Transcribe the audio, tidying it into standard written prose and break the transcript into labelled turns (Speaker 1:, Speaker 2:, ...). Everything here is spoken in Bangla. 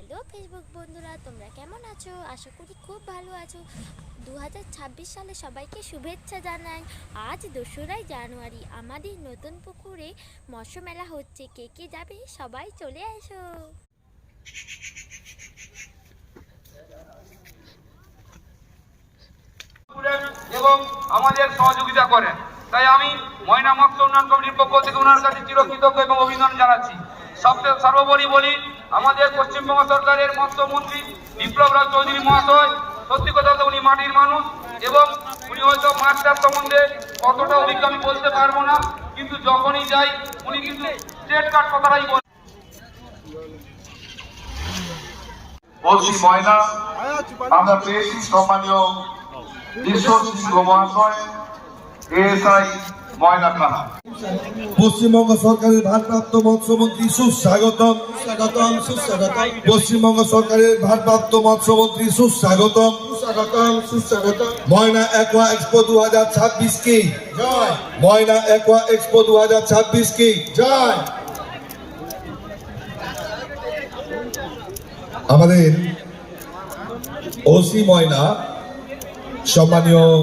Speaker 1: হ্যালো ফেসবুক বন্ধুরা, তোমরা কেমন আছো? আশা করি খুব ভালো আছো। 2026 সালে সবাইকে শুভেচ্ছা জানাই। আজ 2রা জানুয়ারি আমাদের নতুন পুকুরে মৎস্য মেলা হচ্ছে। কে কে যাবে সবাই চলে এসো।
Speaker 2: এবং আমাদের সহযোগিতা করেন, তাই আমি ময়না মৎস্য উন্নয়ন কমিটির পক্ষ থেকে ওনার কাছে চিরকৃতজ্ঞ এবং অভিনন্দন জানাচ্ছি। সর্বোপরি বলি, আমাদের পশ্চিমবঙ্গ সরকারের মৎস্যমন্ত্রী বিপ্লব রায় চৌধুরী মহাশয়, সত্যি কথা বলতে উনি মাটির মানুষ এবং উনি হয়তো মাছ চাষ সম্বন্ধে কতটা অভিজ্ঞ আমি বলতে পারবো না, কিন্তু যখনই যাই উনি কিন্তু স্ট্রেট কাট কথাটাই বলেন।
Speaker 3: বলছি ময়না আমরা পেয়েছি সম্মানীয় ঈশ্বর সিংহ মহাশয়, এএসআই ময়না কাহা।
Speaker 4: পশ্চিমবঙ্গ সরকারের ভারপ্রাপ্ত মৎস্যমন্ত্রী সুস্বাগতম। পশ্চিমবঙ্গ সরকারের ভারপ্রাপ্ত মৎস্যমন্ত্রী সুস্বাগতম। ময়না অ্যাকোয়া এক্সপো 2026 কি জয়। ময়না অ্যাকোয়া এক্সপো 2026 কি জয়। আমাদের ওসি ময়না সম্মানীয়